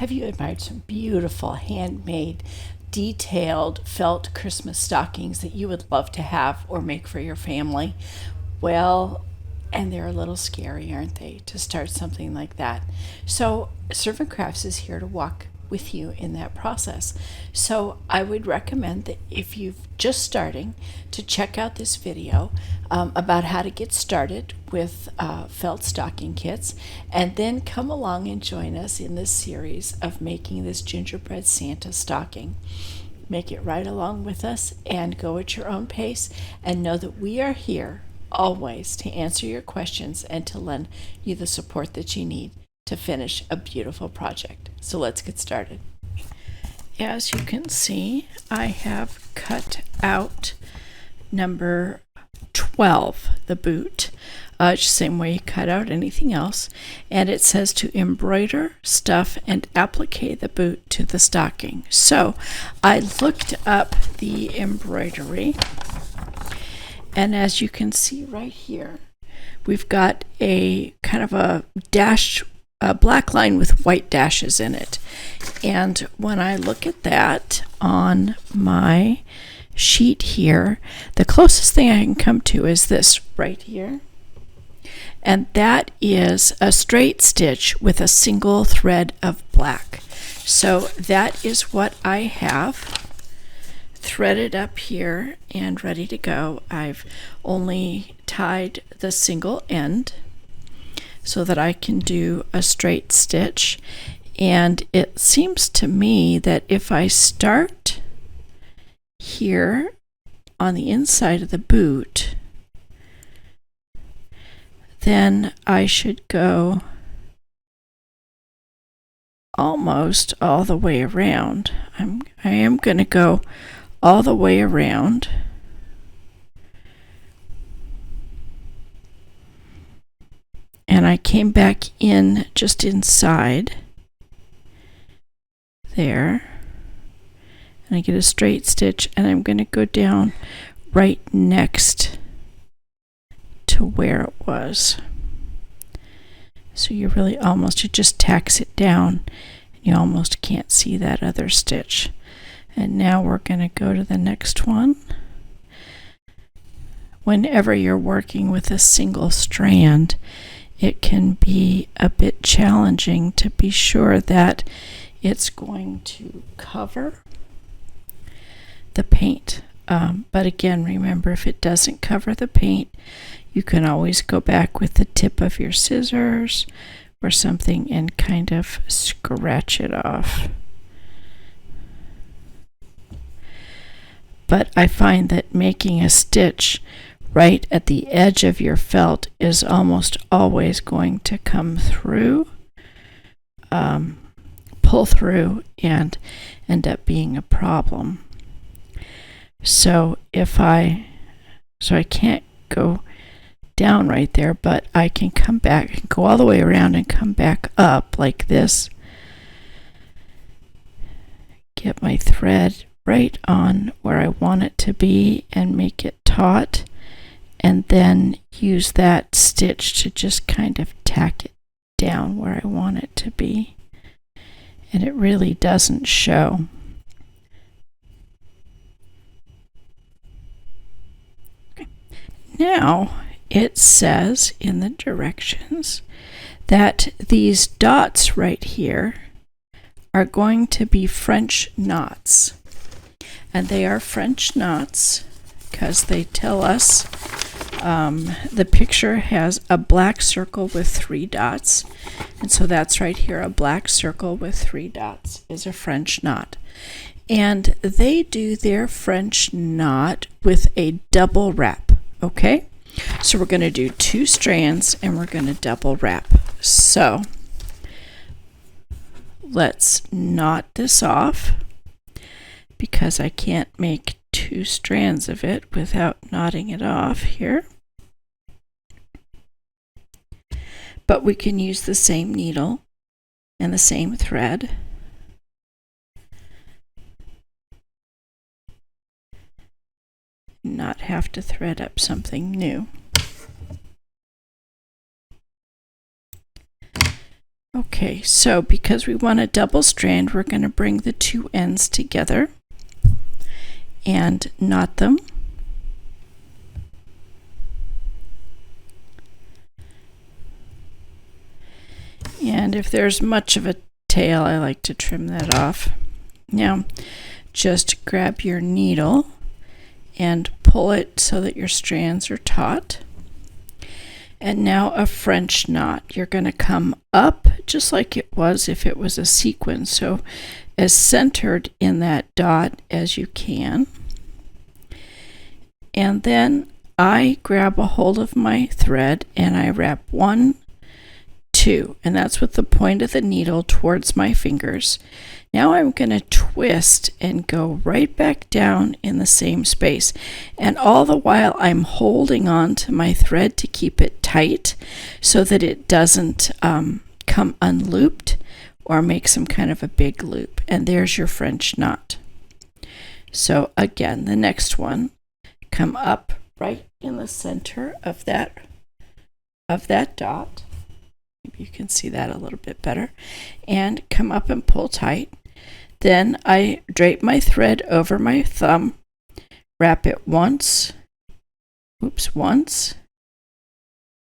Have you admired some beautiful handmade, detailed felt Christmas stockings that you would love to have or make for your family? Well, and they're a little scary, aren't they, to start something like that? So, Servant Crafts is here to walk with you in that process. So, I would recommend that if you're just starting, to check out this video about how to get started with felt stocking kits, and then come along and join us in this series of making this gingerbread Santa stocking. Make it right along with us and go at your own pace, and know that we are here always to answer your questions and to lend you the support that you need to finish a beautiful project. So let's get started. As you can see, I have cut out number 12, the boot, same way you cut out anything else, and it says to embroider, stuff, and applique the boot to the stocking. So I looked up the embroidery, and as you can see right here, we've got a kind of a black line with white dashes in it. And when I look at that on my sheet here, the closest thing I can come to is this right here. And that is a straight stitch with a single thread of black. So that is what I have threaded up here and ready to go. I've only tied the single end so that I can do a straight stitch, and it seems to me that if I start here on the inside of the boot, then I should go almost all the way around. I am going to go all the way around, and I came back in just inside there, and I get a straight stitch, and I'm going to go down right next to where it was. So you really almost, it just tacks it down, and you almost can't see that other stitch. And now we're going to go to the next one. Whenever you're working with a single strand, it can be a bit challenging to be sure that it's going to cover the paint. But again, remember, if it doesn't cover the paint, you can always go back with the tip of your scissors or something and kind of scratch it off. But I find that making a stitch right at the edge of your felt is almost always going to come through, pull through, and end up being a problem. So I can't go down right there, but I can come back, go all the way around and come back up like this. Get my thread right on where I want it to be and make it taut, and then use that stitch to just kind of tack it down where I want it to be. And it really doesn't show. Okay. Now it says in the directions that these dots right here are going to be French knots. And they are French knots because they tell us the picture has a black circle with 3 dots. And so that's right here, a black circle with 3 dots is a French knot. And they do their French knot with a double wrap, okay? So we're going to do 2 strands and we're going to double wrap. So let's knot this off, because I can't make 2 strands of it without knotting it off here. But we can use the same needle and the same thread. Not have to thread up something new. Okay, so because we want a double strand, we're going to bring the two ends together and knot them. And if there's much of a tail, I like to trim that off. Now, just grab your needle and pull it so that your strands are taut. And now a French knot. You're going to come up just like it was if it was a sequin. So as centered in that dot as you can. And then I grab a hold of my thread and I wrap 1, 2, and that's with the point of the needle towards my fingers. Now I'm going to twist and go right back down in the same space. And all the while I'm holding on to my thread to keep it tight so that it doesn't come unlooped or make some kind of a big loop. And there's your French knot. So again, the next one, come up right in the center of that dot. Maybe you can see that a little bit better. And come up and pull tight. Then I drape my thread over my thumb, wrap it once,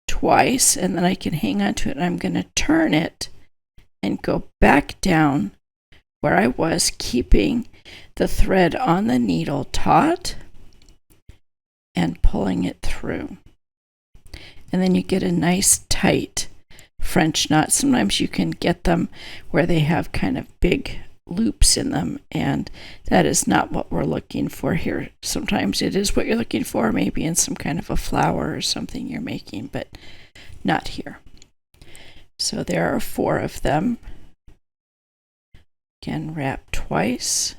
twice, and then I can hang on to it. I'm going to turn it and go back down where I was, keeping the thread on the needle taut and pulling it through. And then you get a nice tight French knot. Sometimes you can get them where they have kind of big loops in them, and that is not what we're looking for here. Sometimes it is what you're looking for, maybe in some kind of a flower or something you're making, but not here. So there are 4 of them. Again, wrap twice.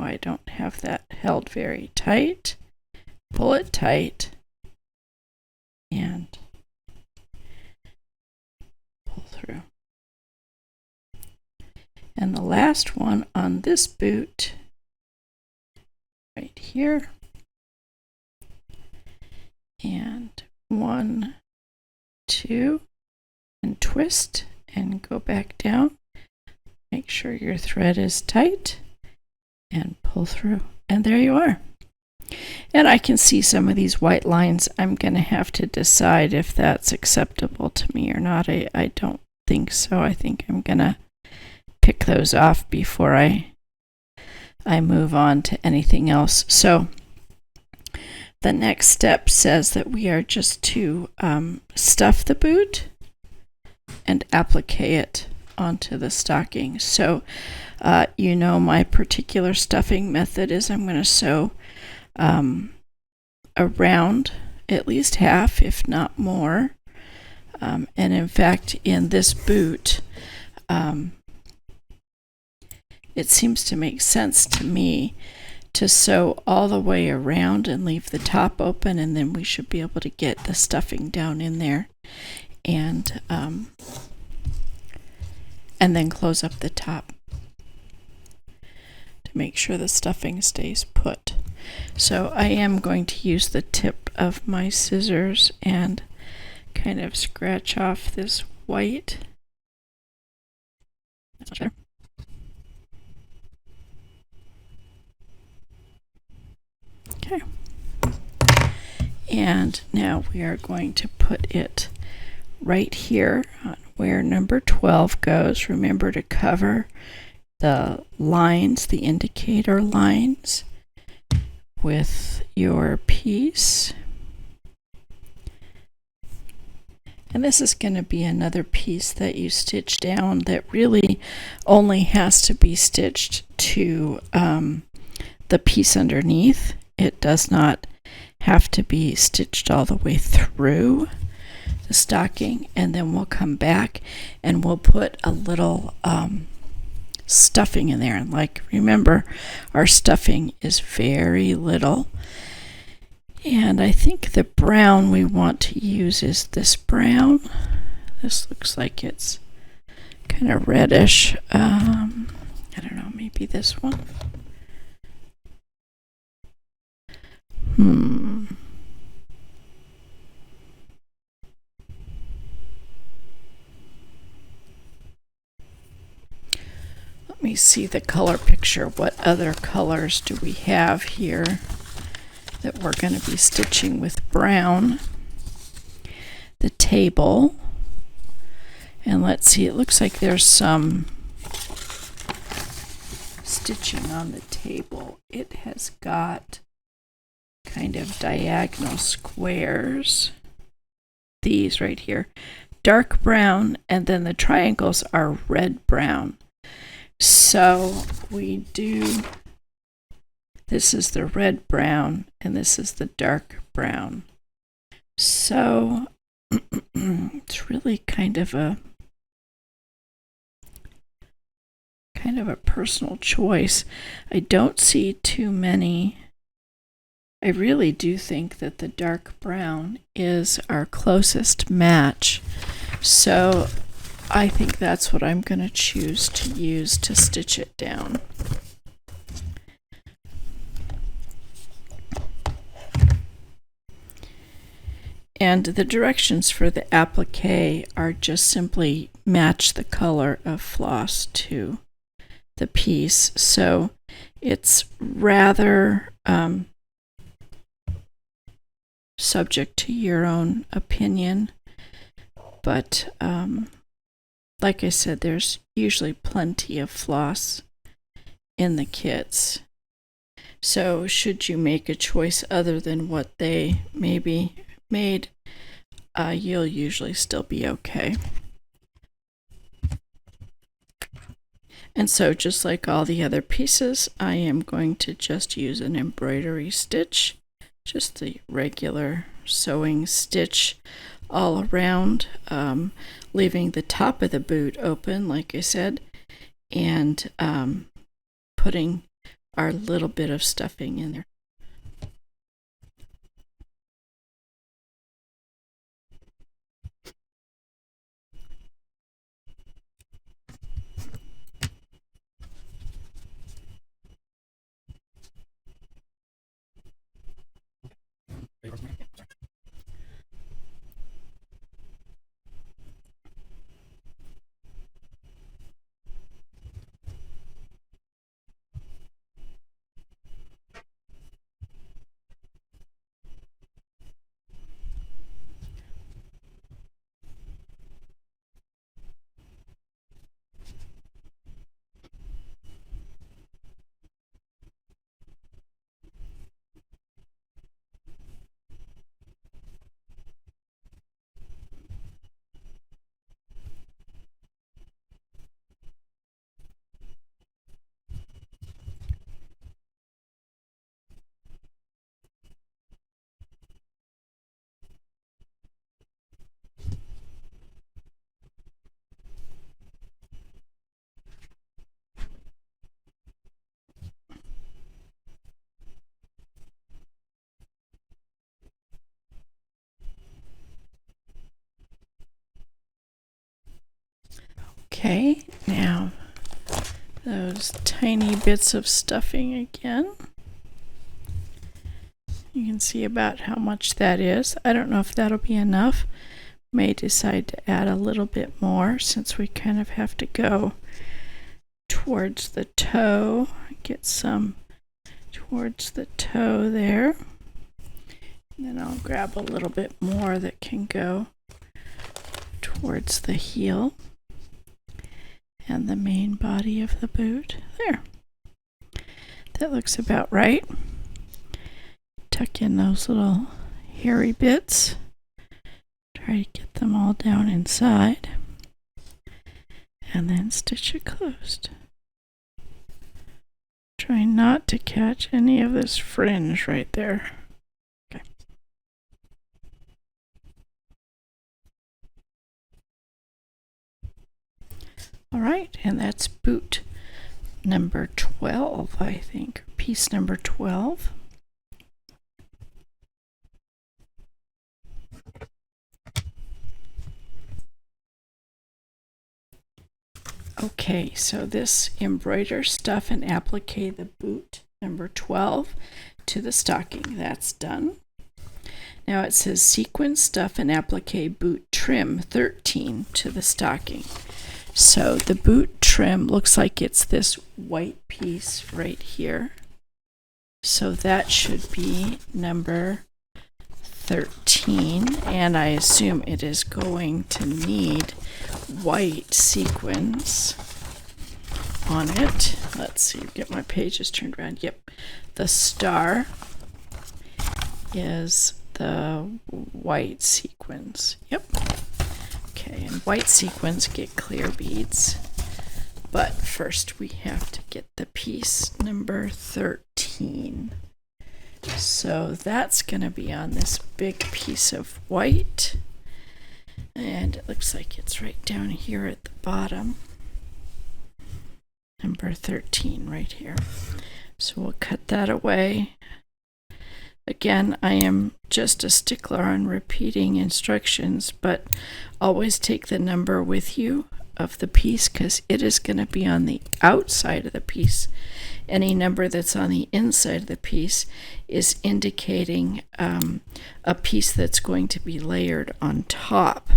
Oh, I don't have that held very tight. Pull it tight and pull through. And the last one on this boot, right here, and 1, 2, and twist and go back down. Make sure your thread is tight and pull through. And there you are. And I can see some of these white lines. I'm going to have to decide if that's acceptable to me or not. I don't think so. I think I'm going to pick those off before I move on to anything else. So the next step says that we are just to stuff the boot and applique it onto the stocking. So my particular stuffing method is I'm going to sew around at least half, if not more. And in fact, in this boot, it seems to make sense to me to sew all the way around and leave the top open, and then we should be able to get the stuffing down in there, and then close up the top to make sure the stuffing stays put. So I am going to use the tip of my scissors and kind of scratch off this white. That's much better. Okay. And now we are going to put it right here on where number 12 goes. Remember to cover the lines, the indicator lines, with your piece. And this is going to be another piece that you stitch down that really only has to be stitched to the piece underneath. It does not have to be stitched all the way through the stocking. And then we'll come back and we'll put a little stuffing in there. And remember, our stuffing is very little. And I think the brown we want to use is this brown. This looks like it's kind of reddish. I don't know, maybe this one. Let me see the color picture. What other colors do we have here that we're going to be stitching with brown? The table. And let's see, it looks like there's some stitching on the table. It has got kind of diagonal squares. These right here, dark brown, and then the triangles are red brown. So we do, this is the red brown and this is the dark brown. So it's really kind of a personal choice. I don't see too many. I really do think that the dark brown is our closest match. So I think that's what I'm going to choose to use to stitch it down. And the directions for the applique are just simply match the color of floss to the piece. So it's rather subject to your own opinion, but like I said, there's usually plenty of floss in the kits. So should you make a choice other than what they maybe made, you'll usually still be okay. And so just like all the other pieces, I am going to just use an embroidery stitch, just the regular sewing stitch all around, leaving the top of the boot open, like I said, and putting our little bit of stuffing in there. Okay, now those tiny bits of stuffing again. You can see about how much that is. I don't know if that'll be enough. May decide to add a little bit more since we kind of have to go towards the toe. Get some towards the toe there. And then I'll grab a little bit more that can go towards the heel and the main body of the boot. There. That looks about right. Tuck in those little hairy bits. Try to get them all down inside. And then stitch it closed. Try not to catch any of this fringe right there. Okay. All right, and that's boot number 12, I think. Piece number 12. Okay, so this embroider, stuff, and applique the boot number 12 to the stocking. That's done. Now it says sequin, stuff, and applique boot trim 13 to the stocking. So the boot trim looks like it's this white piece right here. So that should be number 13, and I assume it is going to need white sequins on it. Let's see, get my pages turned around. Yep, the star is the white sequins. Yep. Okay, and white sequins get clear beads. But first we have to get the piece number 13. So that's going to be on this big piece of white. And it looks like it's right down here at the bottom. Number 13 right here. So we'll cut that away. Again, I am just a stickler on repeating instructions, but always take the number with you of the piece because it is going to be on the outside of the piece. Any number that's on the inside of the piece is indicating a piece that's going to be layered on top.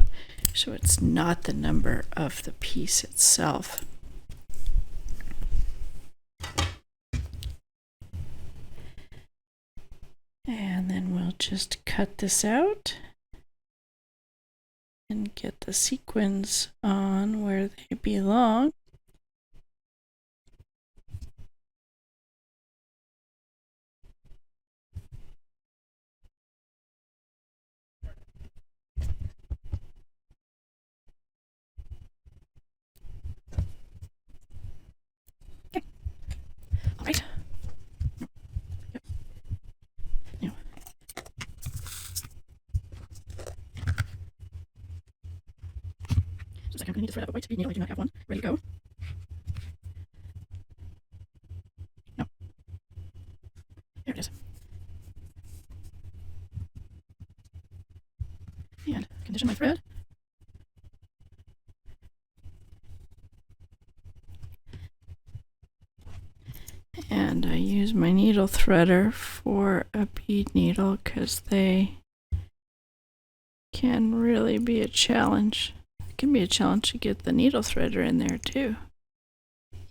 So it's not the number of the piece itself. And then we'll just cut this out and get the sequins on where they belong. Okay. All right. Yep. Now. Just like I'm going to need to thread out a white bead needle. I do not have one ready to go. No. There it is. And condition my thread. And I use my needle threader for a bead needle because they can really be a challenge. It can be a challenge to get the needle threader in there too.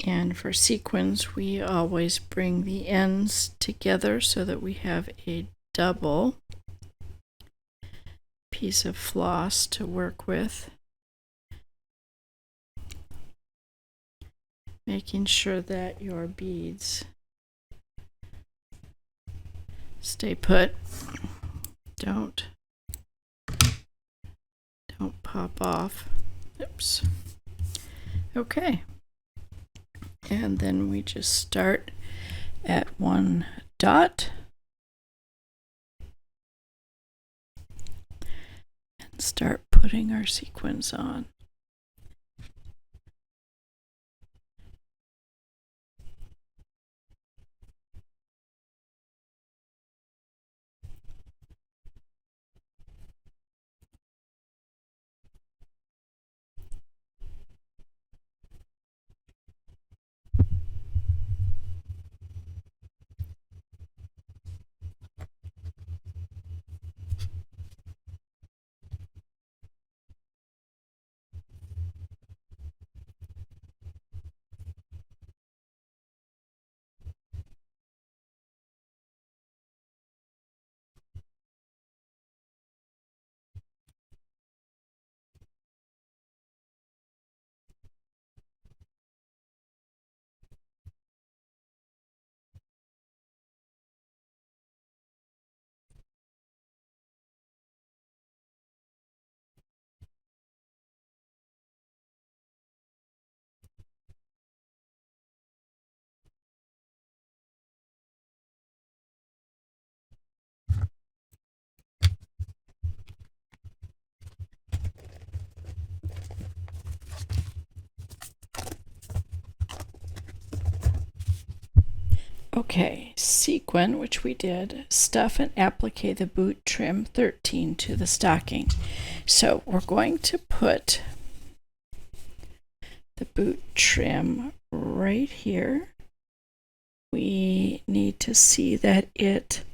And for sequins, we always bring the ends together so that we have a double piece of floss to work with. Making sure that your beads stay put. Don't pop off. Oops. Okay. And then we just start at one dot and start putting our sequins on. Okay, sequin, which we did, stuff and applique the boot trim 13 to the stocking. So we're going to put the boot trim right here. We need to see that it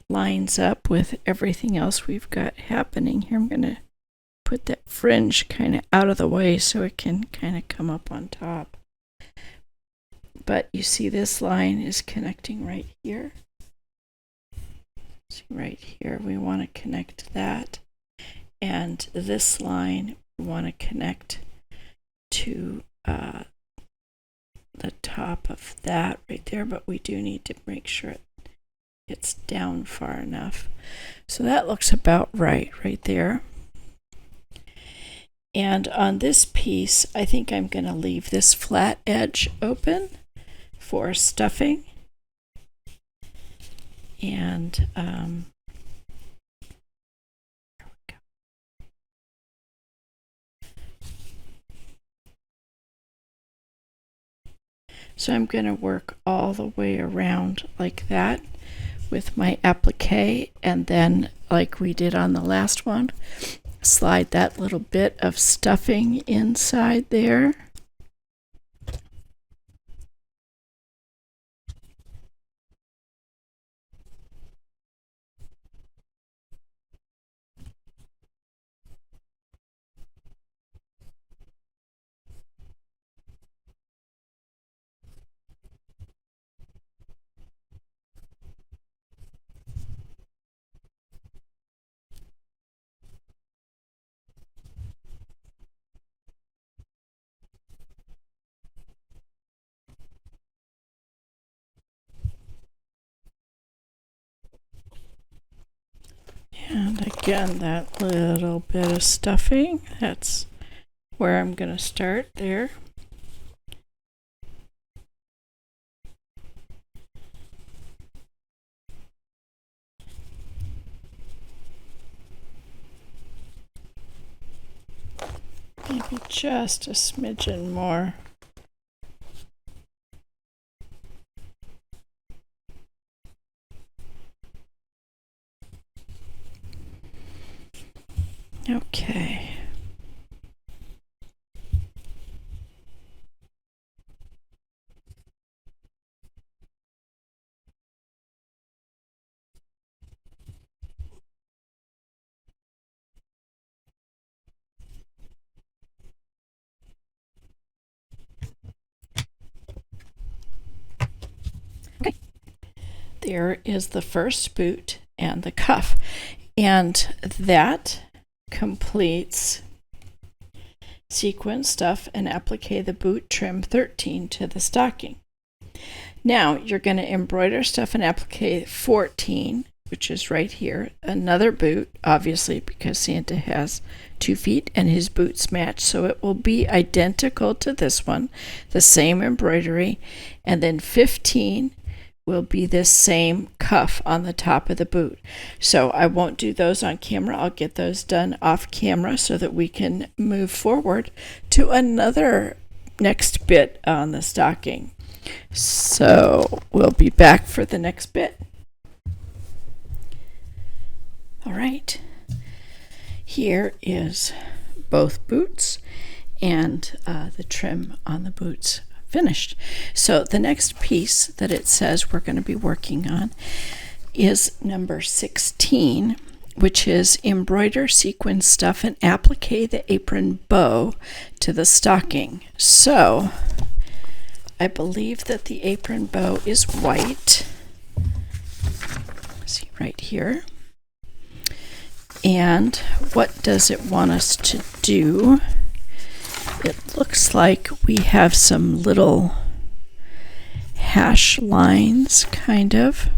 lines up with everything else we've got happening here. I'm going to put that fringe kind of out of the way so it can kind of come up on top. But you see this line is connecting right here. See right here, we want to connect that. And this line, we want to connect to the top of that right there, but we do need to make sure it's down far enough. So that looks about right there. And on this piece, I think I'm going to leave this flat edge open for stuffing. And there we go. So I'm going to work all the way around like that with my applique, and then like we did on the last one, slide that little bit of stuffing inside there. And again, that little bit of stuffing, that's where I'm going to start there. Maybe just a smidgen more. Okay. Okay. There is the first boot and the cuff, and that completes sequin, stuff, and applique the boot, trim 13 to the stocking. Now you're going to embroider, stuff, and applique 14, which is right here, another boot, obviously because Santa has 2 feet and his boots match, so it will be identical to this one, the same embroidery, and then 15 will be this same cuff on the top of the boot. So I won't do those on camera. I'll get those done off camera so that we can move forward to another next bit on the stocking. So we'll be back for the next bit. All right. Here is both boots and the trim on the boots finished. So the next piece that it says we're going to be working on is number 16, which is embroider, sequin, stuff, and applique the apron bow to the stocking. So I believe that the apron bow is white. See right here. And what does it want us to do? It looks like we have some little hash lines, kind of.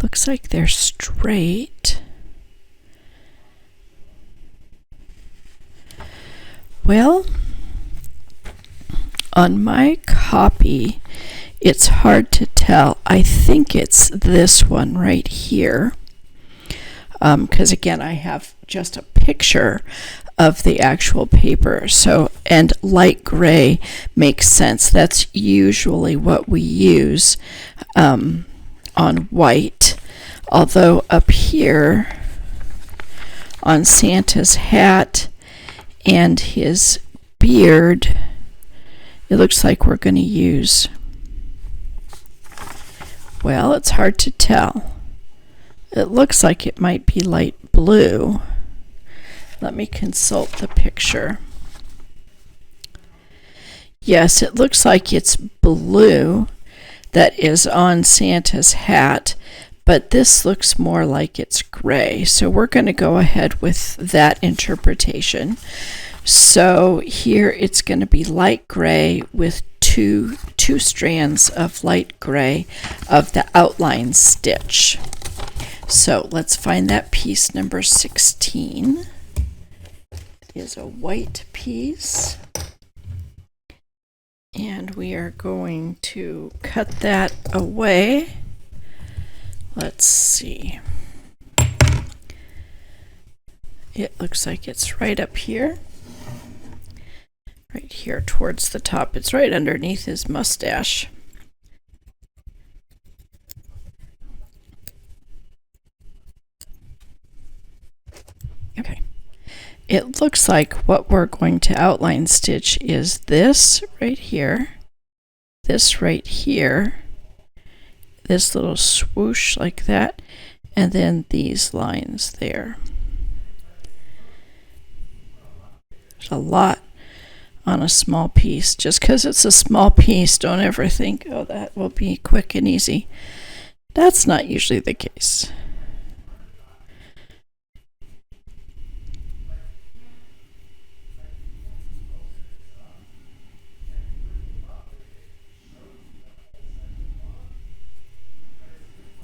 Looks like they're straight. Well, on my copy, it's hard to tell. I think it's this one right here. Because again, I have just a picture of the actual paper. So, and light gray makes sense. That's usually what we use on white. Although up here on Santa's hat and his beard, it looks like we're going to use, well, it's hard to tell. It looks like it might be light blue. Let me consult the picture. Yes, it looks like it's blue that is on Santa's hat, but this looks more like it's gray. So we're going to go ahead with that interpretation. So here it's going to be light gray with two strands of light gray of the outline stitch. So let's find that piece number 16. It is a white piece. And we are going to cut that away. Let's see. It looks like it's right up here. Right here towards the top. It's right underneath his mustache. Okay. It looks like what we're going to outline stitch is this right here, this right here, this little swoosh like that, and then these lines there. There's a lot on a small piece. Just because it's a small piece, don't ever think, oh, that will be quick and easy. That's not usually the case.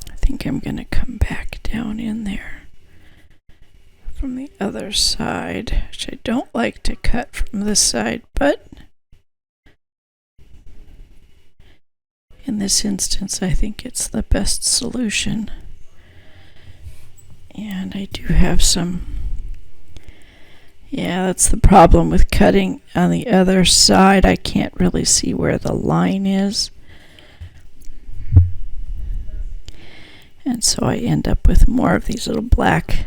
I think I'm going to come back down in there from the other side, which I don't like to cut from this side, but in this instance I think it's the best solution. And I do have some, yeah, that's the problem with cutting on the other side. I can't really see where the line is. And so I end up with more of these little black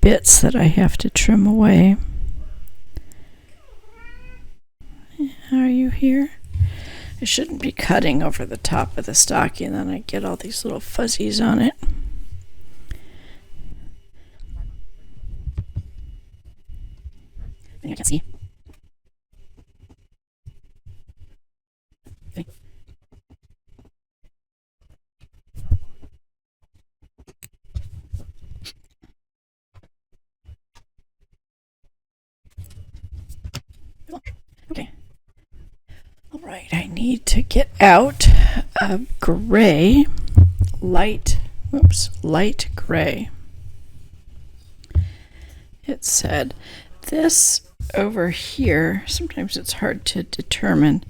bits that I have to trim away. Are you here? I shouldn't be cutting over the top of the stocking, then I get all these little fuzzies on it. I can't see. Okay. Okay. All right, I need to get out a gray, light gray. It said this over here, sometimes it's hard to determine,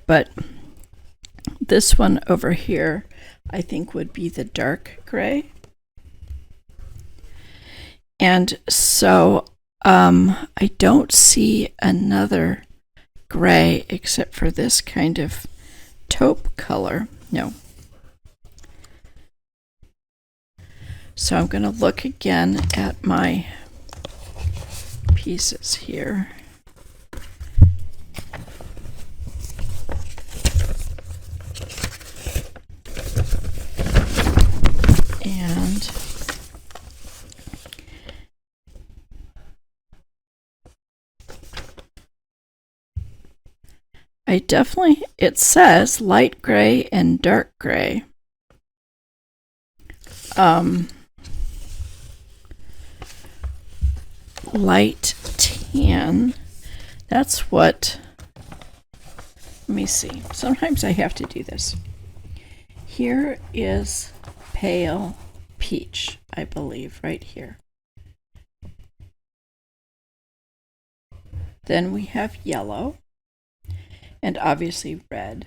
but this one over here I think would be the dark gray. And so I don't see another gray except for this kind of taupe color. No. So I'm going to look again at my pieces here. And it says light gray and dark gray. Light tan, that's what, let me see, sometimes I have to do this. Here is pale peach, I believe, right here. Then we have yellow, and obviously red.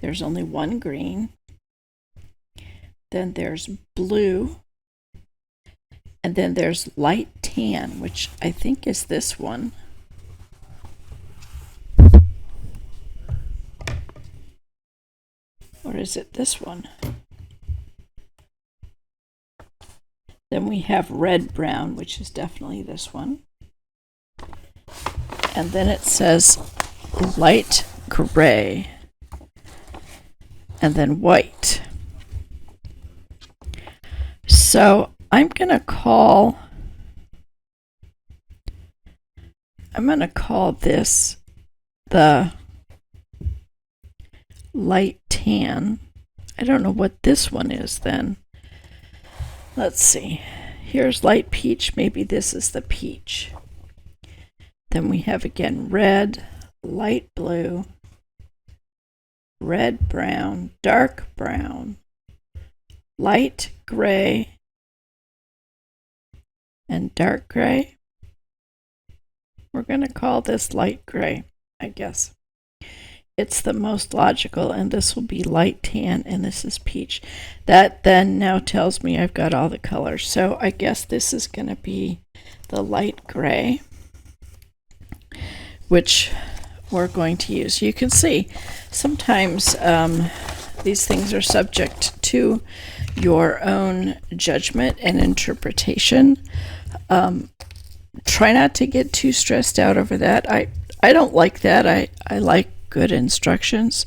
There's only one green. Then there's blue. And then there's light tan, which I think is this one. Or is it this one? Then we have red brown, which is definitely this one. And then it says light gray. And then white. So I'm going to call this the light tan. I don't know what this one is then. Let's see. Here's light peach. Maybe this is the peach. Then we have again red, light blue, red brown, dark brown, light gray, and dark gray. We're going to call this light gray, I guess. It's the most logical, and this will be light tan, and this is peach. That then now tells me I've got all the colors. So I guess this is going to be the light gray, which we're going to use. You can see sometimes these things are subject to your own judgment and interpretation. Try not to get too stressed out over that. I don't like that. I like good instructions.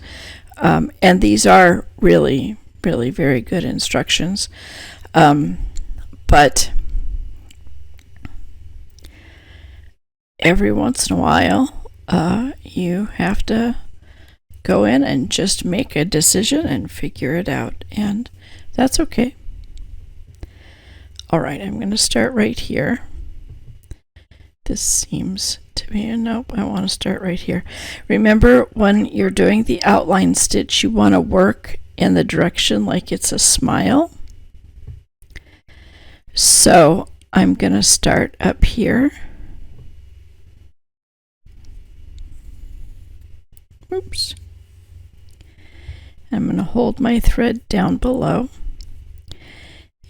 And these are really, really very good instructions. But every once in a while, you have to go in and just make a decision and figure it out. And that's okay. All right, I'm going to start right here. This seems to be, nope, I want to start right here. Remember, when you're doing the outline stitch, you want to work in the direction like it's a smile. So I'm going to start up here. Oops. I'm going to hold my thread down below.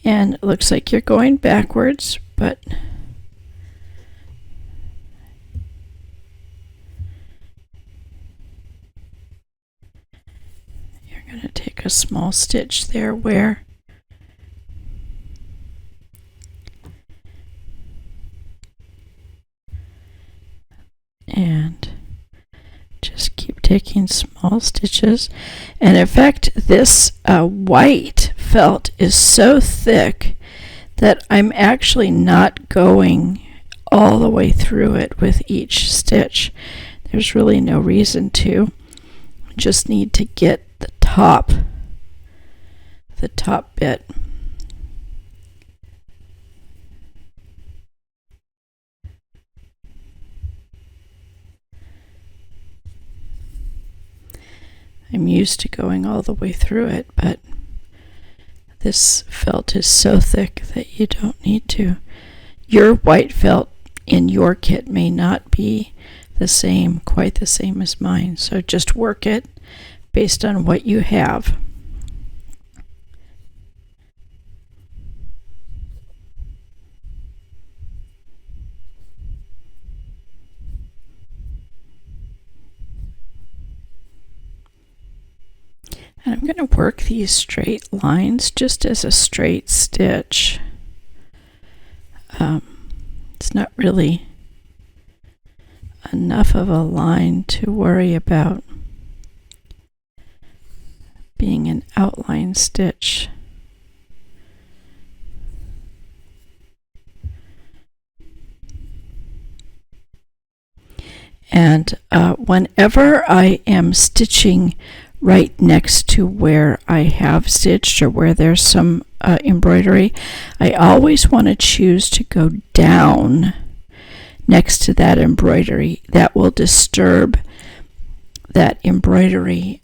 And it looks like you're going backwards, but you're going to take a small stitch there where and just keep taking small stitches. And in fact, this white felt is so thick that I'm actually not going all the way through it with each stitch. There's really no reason to. Just need to get the top bit. I'm used to going all the way through it, but this felt is so thick that you don't need to. Your white felt in your kit may not be the same, quite the same as mine, so just work it based on what you have. And I'm going to work these straight lines just as a straight stitch. It's not really enough of a line to worry about being an outline stitch. And whenever I am stitching right next to where I have stitched or where there's some embroidery, I always want to choose to go down next to that embroidery. That will disturb that embroidery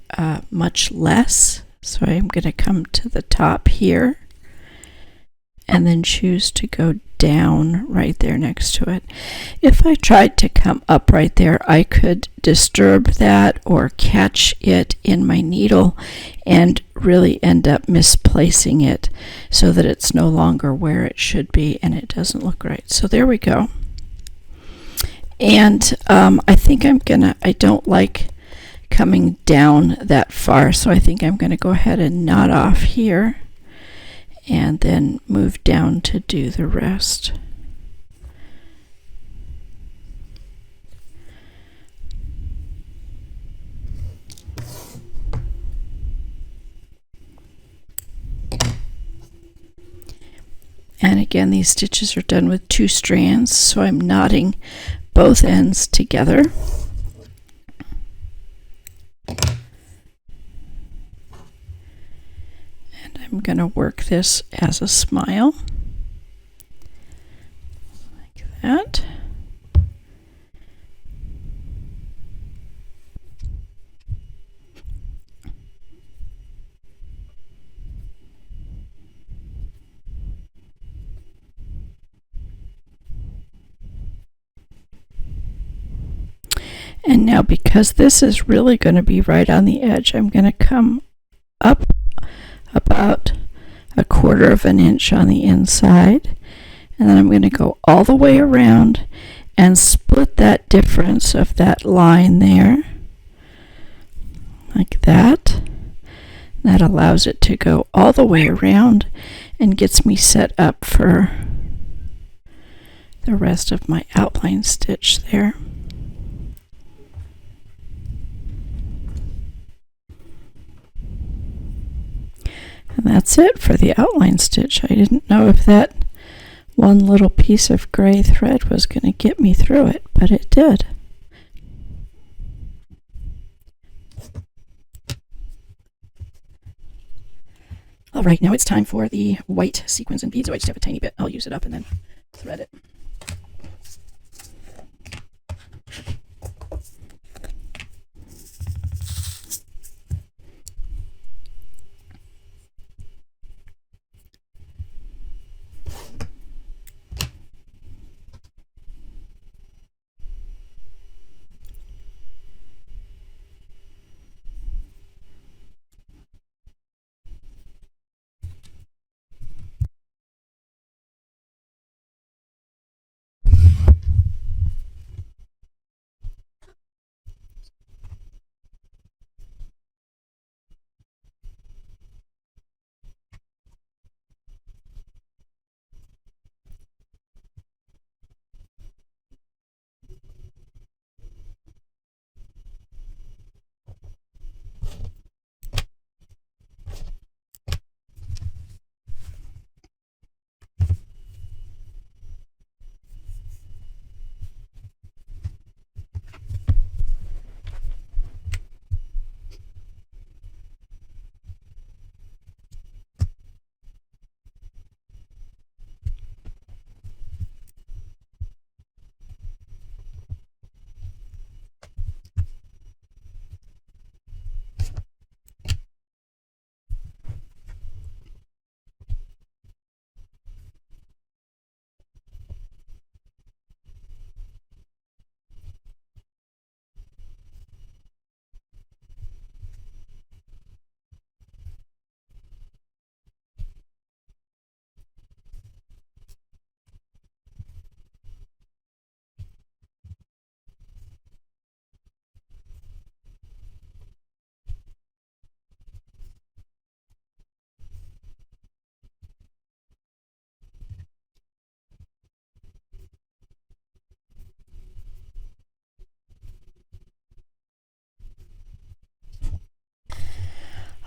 much less. So I'm going to come to the top here and then choose to go down right there next to it. If I tried to come up right there, I could disturb that or catch it in my needle and really end up misplacing it so that it's no longer where it should be and it doesn't look right. So there we go. And I think I don't like coming down that far, so I think I'm going to go ahead and knot off here and then move down to do the rest. again, these stitches are done with 2 strands, so I'm knotting both ends together. And I'm going to work this as a smile, like that. And now, because this is really going to be right on the edge, I'm going to come up about 1/4 of an inch on the inside, and then I'm going to go all the way around and split that difference of that line there, like that. That allows it to go all the way around and gets me set up for the rest of my outline stitch there. And that's it for the outline stitch. I didn't know if that one little piece of gray thread was going to get me through it, but it did. All right, now it's time for the white sequins and beads. So I just have a tiny bit. I'll use it up and then thread it.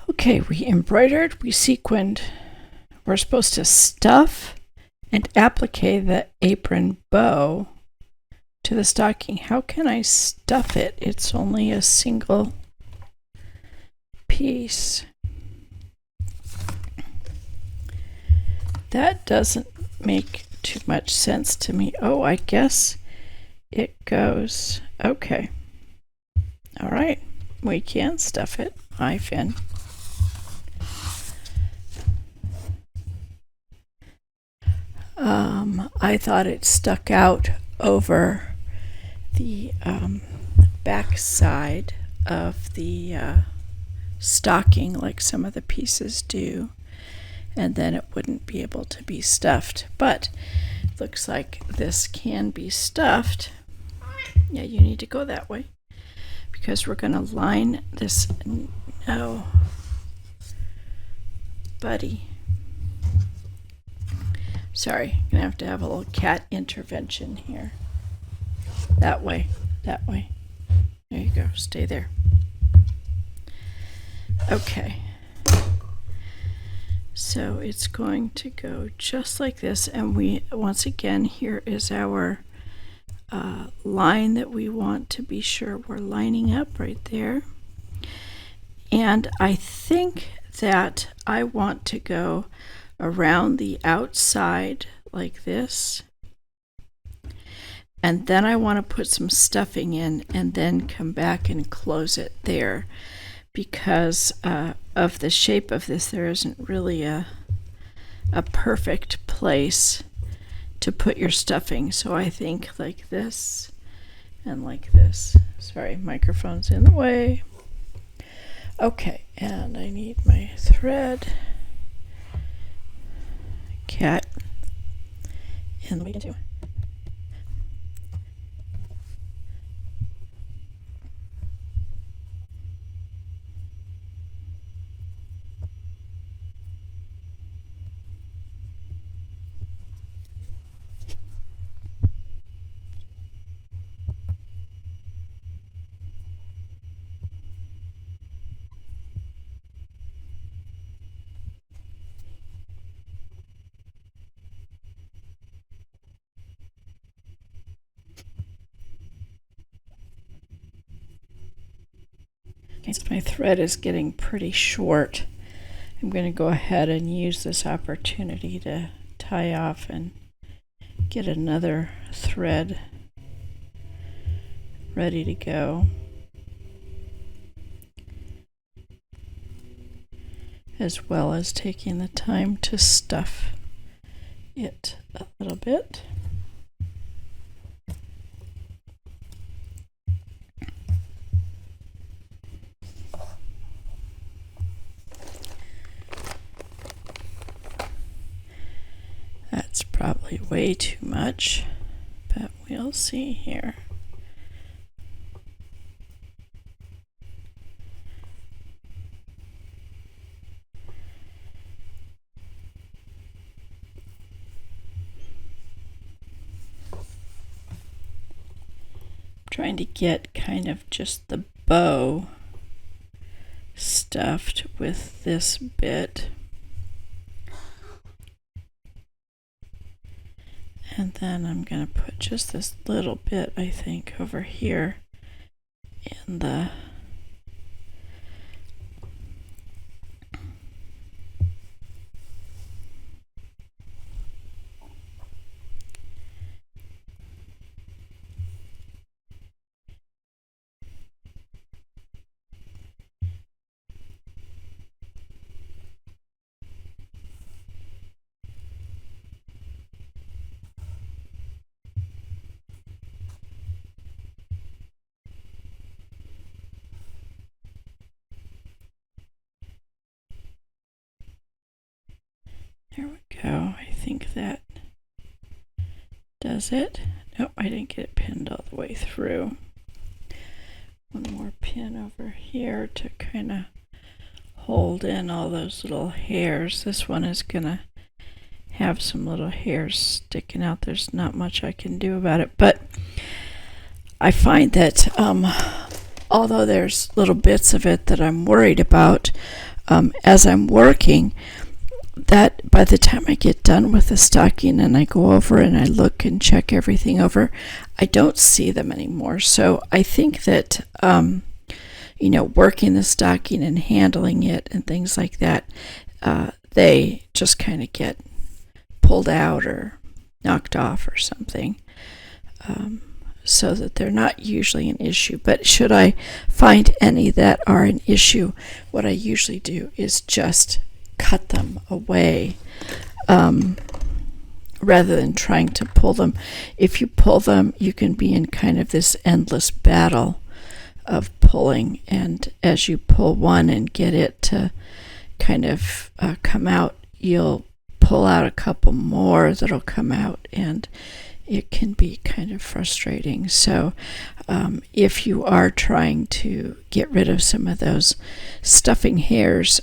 Okay, we embroidered, we sequined. We're supposed to stuff and applique the apron bow to the stocking. How can I stuff it? It's only a single piece. That doesn't make too much sense to me. Oh, I guess it goes. Okay. All right. We can stuff it. Hi, Finn. I thought it stuck out over the back side of the stocking like some of the pieces do, and then it wouldn't be able to be stuffed. But it looks like this can be stuffed. Yeah, you need to go that way because we're going to line this. No, buddy. Sorry, I'm going to have a little cat intervention here. That way, that way. There you go, stay there. Okay. So it's going to go just like this, and we, once again, here is our line that we want to be sure we're lining up right there. And I think that I want to go around the outside like this, and then I want to put some stuffing in and then come back and close it there. Because of the shape of this, there isn't really a perfect place to put your stuffing. So I think like this and like this. Sorry, microphone's in the way. Okay, and I need my thread, cat, and we can do. Okay, so my thread is getting pretty short. I'm going to go ahead and use this opportunity to tie off and get another thread ready to go, as well as taking the time to stuff it a little bit. That's probably way too much, but we'll see here. Trying to get kind of just the bow stuffed with this bit. And then I'm going to put just this little bit, I think, over here in the there we go. I think that does it. Nope, I didn't get it pinned all the way through. One more pin over here to kind of hold in all those little hairs. This one is gonna have some little hairs sticking out. There's not much I can do about it, but I find that although there's little bits of it that I'm worried about as I'm working, that by the time I get done with the stocking and I go over and I look and check everything over, I don't see them anymore. So I think that working the stocking and handling it and things like that, they just kind of get pulled out or knocked off or something, so that they're not usually an issue. But should I find any that are an issue, what I usually do is just cut them away, rather than trying to pull them. If you pull them, you can be in kind of this endless battle of pulling, and as you pull one and get it to kind of come out, you'll pull out a couple more that'll come out, and it can be kind of frustrating. So if you are trying to get rid of some of those stuffing hairs,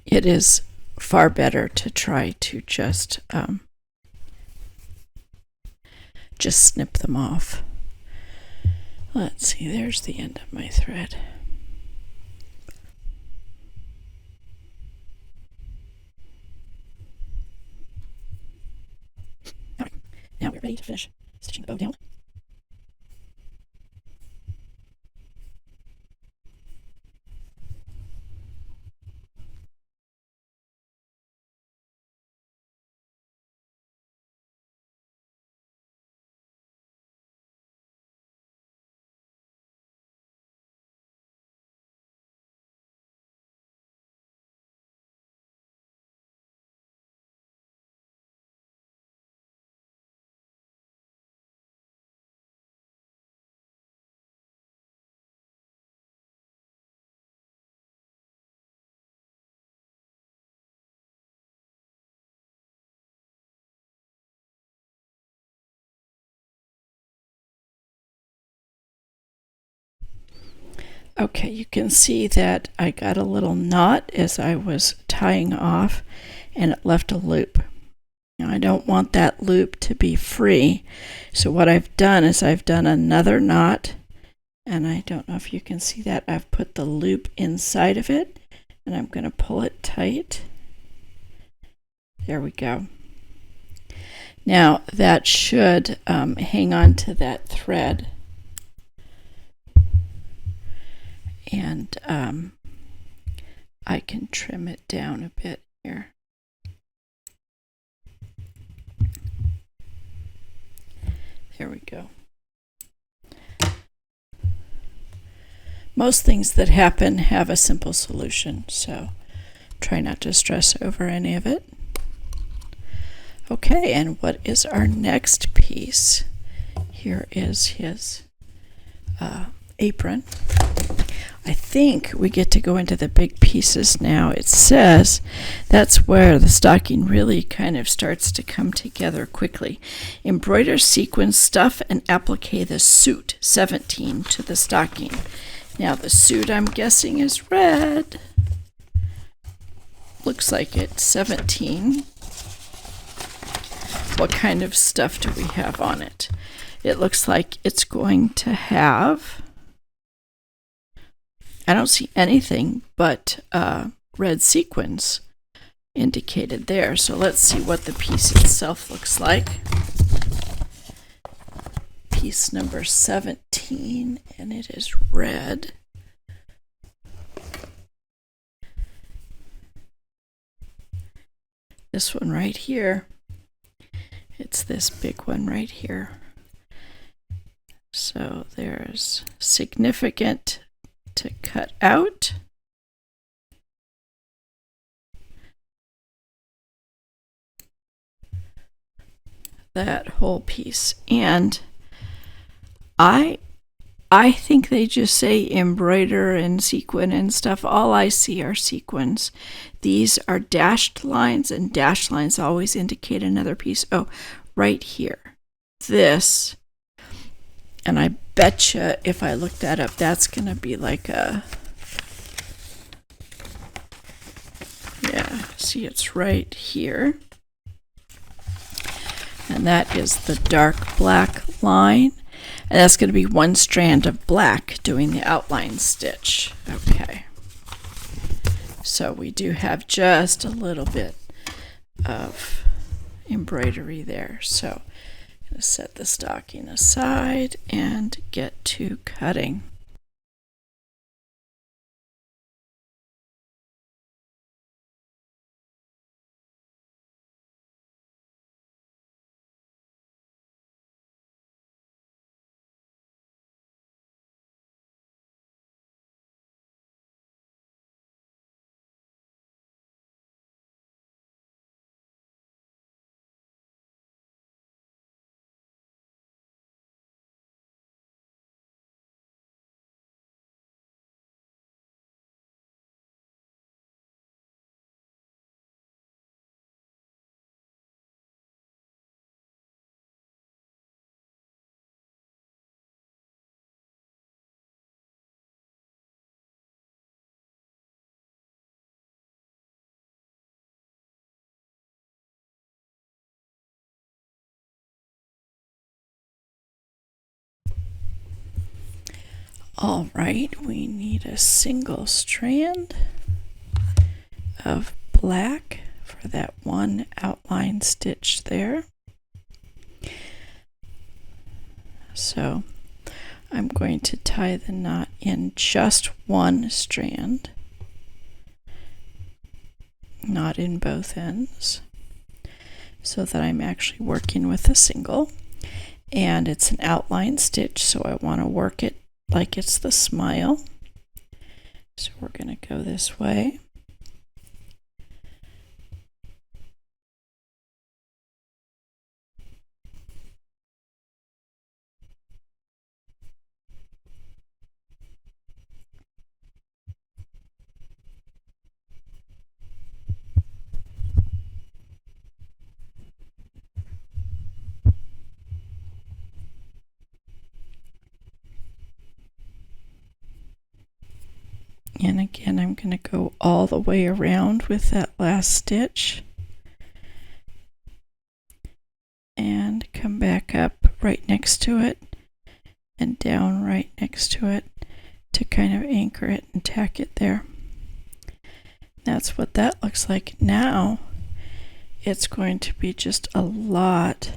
it is far better to try to just snip them off. Let's see, there's the end of my thread. ready to finish stitching the bow down. Okay, you can see that I got a little knot as I was tying off, and it left a loop. Now I don't want that loop to be free, so what I've done is I've done another knot, and I don't know if you can see that. I've put the loop inside of it, and I'm going to pull it tight. There we go. Now that should hang on to that thread. And I can trim it down a bit here. There we go. Most things that happen have a simple solution, so try not to stress over any of it. Okay, and what is our next piece? Here is his apron. I think we get to go into the big pieces now. It says that's where the stocking really kind of starts to come together quickly. Embroider sequin, stuff, and applique the suit 17 to the stocking. Now the suit, I'm guessing, is red. Looks like it. 17. What kind of stuff do we have on it? It looks like it's going to have, I don't see anything but red sequins indicated there. So let's see what the piece itself looks like. Piece number 17, and it is red. This one right here. It's this big one right here. So there's significant to cut out. That whole piece. And I think they just say embroider and sequin and stuff. All I see are sequins. These are dashed lines, and dashed lines always indicate another piece. Oh, right here. This, and I betcha if I look that up, that's going to be like a, yeah, see, it's right here. And that is the dark black line. And that's going to be one strand of black doing the outline stitch. Okay. So we do have just a little bit of embroidery there. So I'm going to set the stocking aside and get to cutting. All right, we need a single strand of black for that one outline stitch there. So I'm going to tie the knot in just one strand, not in both ends, so that I'm actually working with a single. And it's an outline stitch, so I want to work it like it's the smile. So we're going to go this way. And again, I'm going to go all the way around with that last stitch and come back up right next to it and down right next to it to kind of anchor it and tack it there. That's what that looks like. Now it's going to be just a lot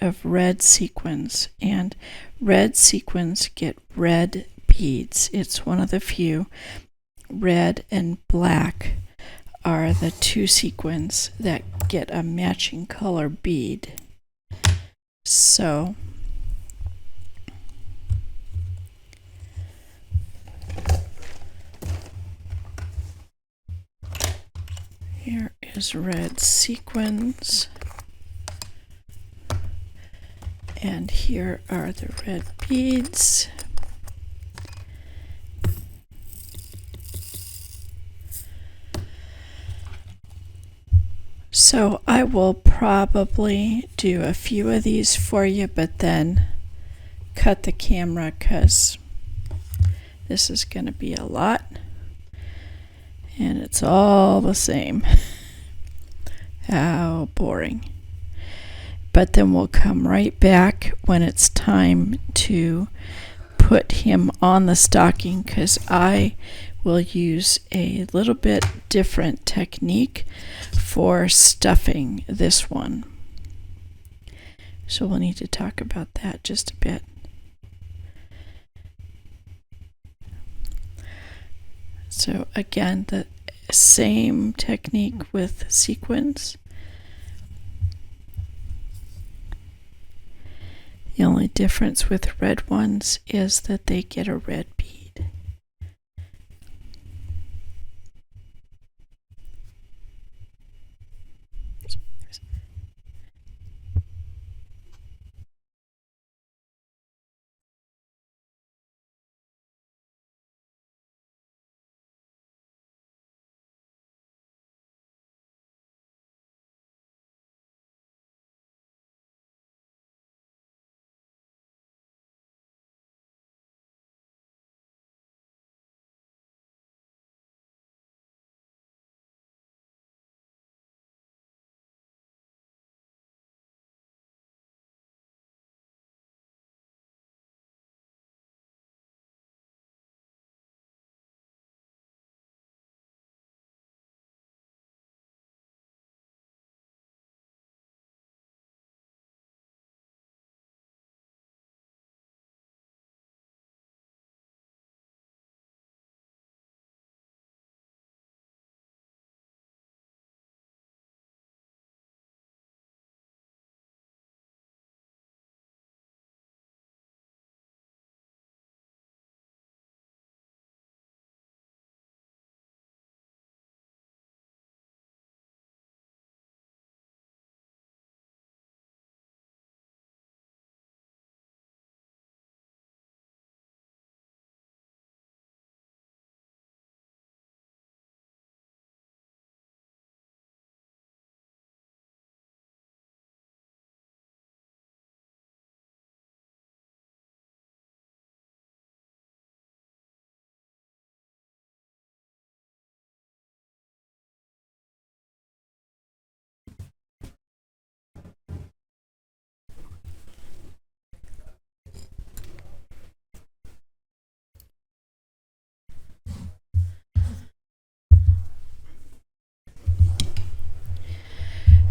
of red sequins, and red sequins get red beads. It's one of the few. Red and black are the two sequins that get a matching color bead. So here is red sequins, and here are the red beads. So I will probably do a few of these for you, but then cut the camera because this is going to be a lot and it's all the same. How boring. But then we'll come right back when it's time to put him on the stocking, because I will use a little bit different technique for stuffing this one. So we'll need to talk about that just a bit. So again, the same technique with sequins. The only difference with red ones is that they get a red bead.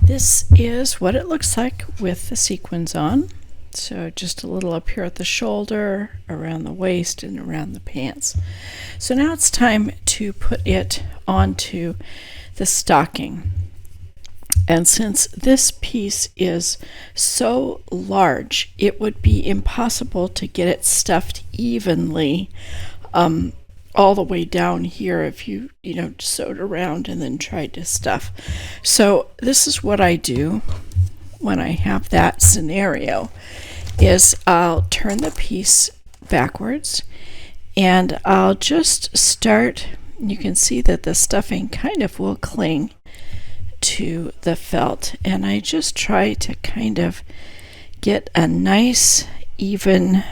This is what it looks like with the sequins on. So just a little up here at the shoulder, around the waist, and around the pants. So now it's time to put it onto the stocking. And since this piece is so large, it would be impossible to get it stuffed evenly all the way down here if you sewed around and then tried to stuff. So this is what I do when I have that scenario, is I'll turn the piece backwards and I'll just start. You can see that the stuffing kind of will cling to the felt, and I just try to kind of get a nice even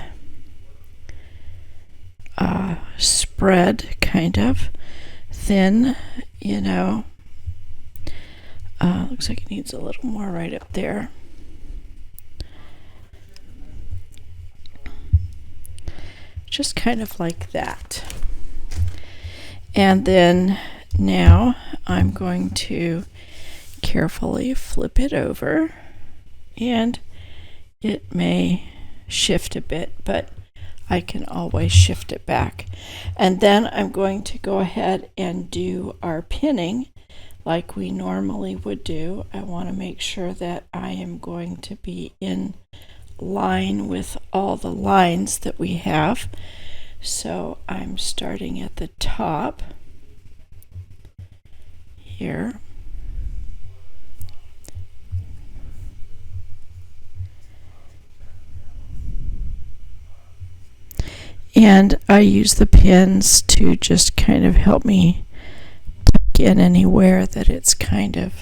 spread, kind of thin, looks like it needs a little more right up there. Just kind of like that. And then now I'm going to carefully flip it over, and it may shift a bit, but I can always shift it back. And then I'm going to go ahead and do our pinning like we normally would do. I want to make sure that I am going to be in line with all the lines that we have. So I'm starting at the top here. And I use the pins to just kind of help me tuck in anywhere that it's kind of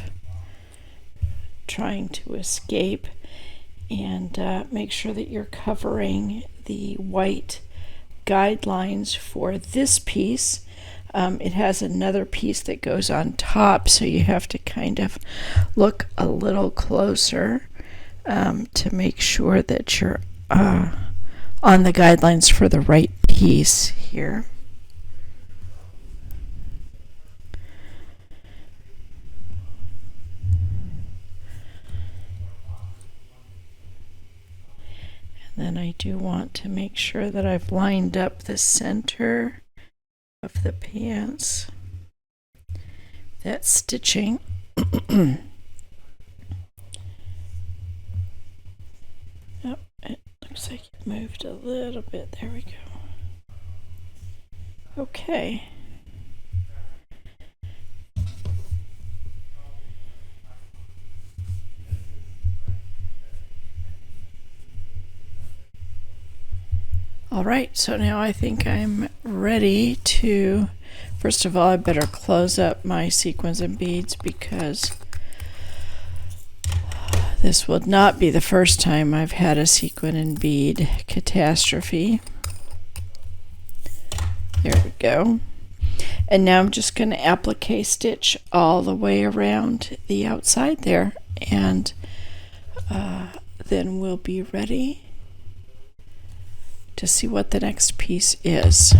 trying to escape, and make sure that you're covering the white guidelines for this piece. It has another piece that goes on top, so you have to kind of look a little closer to make sure that you're on the guidelines for the right piece here. And then I do want to make sure that I've lined up the center of the pants. That stitching. Oh, it looks like it moved a little bit. There we go. Okay. All right, so now I think I'm ready to, first of all, I better close up my sequins and beads, because this will not be the first time I've had a sequin and bead catastrophe. There we go. And now I'm just going to applique stitch all the way around the outside there, and then we'll be ready to see what the next piece is.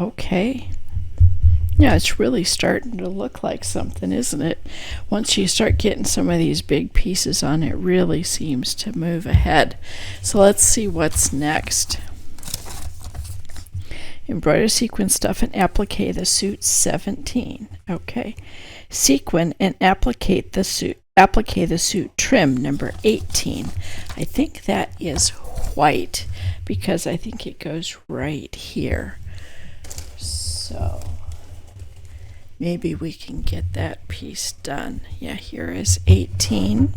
Okay. Yeah, it's really starting to look like something, isn't it? Once you start getting some of these big pieces on, it really seems to move ahead. So let's see what's next. Embroider sequin stuff and applique the suit 17. Okay. Sequin and applique the suit trim number 18. I think that is white because I think it goes right here. So maybe we can get that piece done. Yeah, here is 18.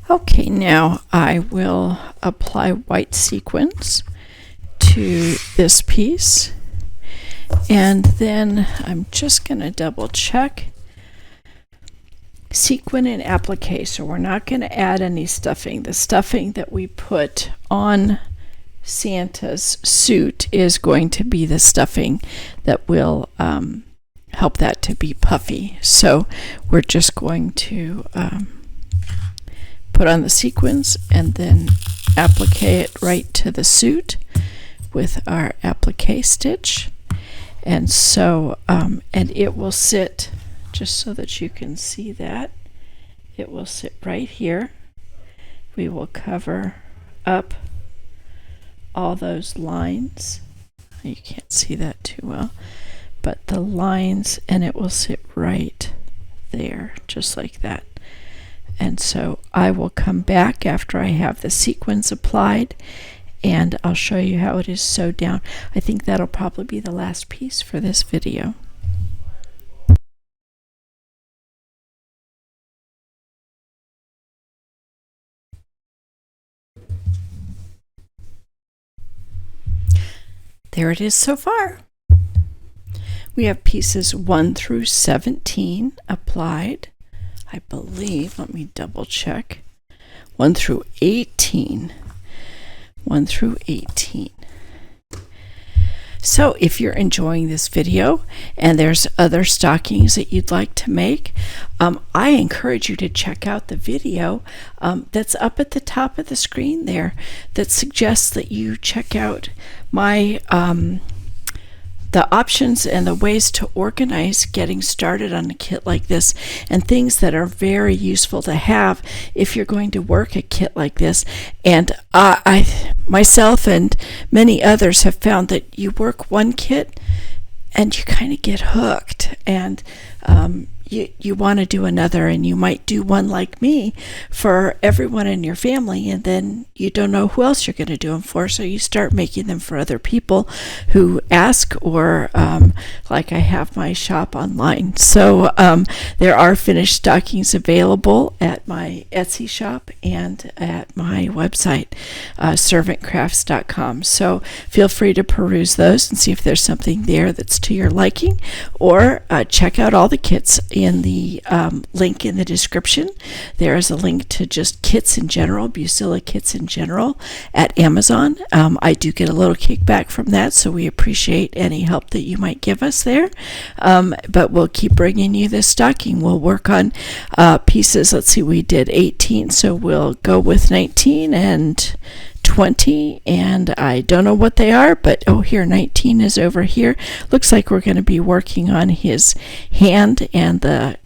Okay, now I will apply white sequins to this piece, and then I'm just going to double check sequin and applique. So we're not going to add any stuffing. The stuffing that we put on Santa's suit is going to be the stuffing that will help that to be puffy. So we're just going to put on the sequins and then applique it right to the suit with our applique stitch. And so and it will sit, just so that you can see that, it will sit right here. We will cover up all those lines. You can't see that too well, but the lines, and it will sit right there, just like that. And so I will come back after I have the sequins applied, and I'll show you how it is sewed down. I think that'll probably be the last piece for this video. There it is so far. We have pieces 1 through 17 applied. I believe, let me double check, 1 through 18. 1 through 18. So if you're enjoying this video and there's other stockings that you'd like to make, I encourage you to check out the video that's up at the top of the screen there that suggests that you check out my the options and the ways to organize getting started on a kit like this, and things that are very useful to have if you're going to work a kit like this. And I myself and many others have found that you work one kit and you kind of get hooked, and you want to do another, and you might do one like me for everyone in your family, and then you don't know who else you're going to do them for, so you start making them for other people who ask, or like I have my shop online. So there are finished stockings available at my Etsy shop and at my website, servantcrafts.com. So feel free to peruse those and see if there's something there that's to your liking, or check out all the kits in the link in the description. There is a link to just kits in general, Bucilla kits in general, at Amazon. I do get a little kickback from that, so we appreciate any help that you might give us there. But we'll keep bringing you this stocking. We'll work on pieces. Let's see, we did 18, so we'll go with 19 and 20, and I don't know what they are, but oh, here 19 is over here. Looks like we're going to be working on his hand and the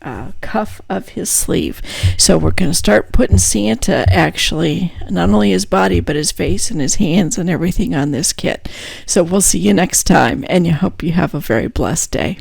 cuff of his sleeve. So we're going to start putting Santa, actually, not only his body but his face and his hands and everything on this kit. So we'll see you next time, and I hope you have a very blessed day.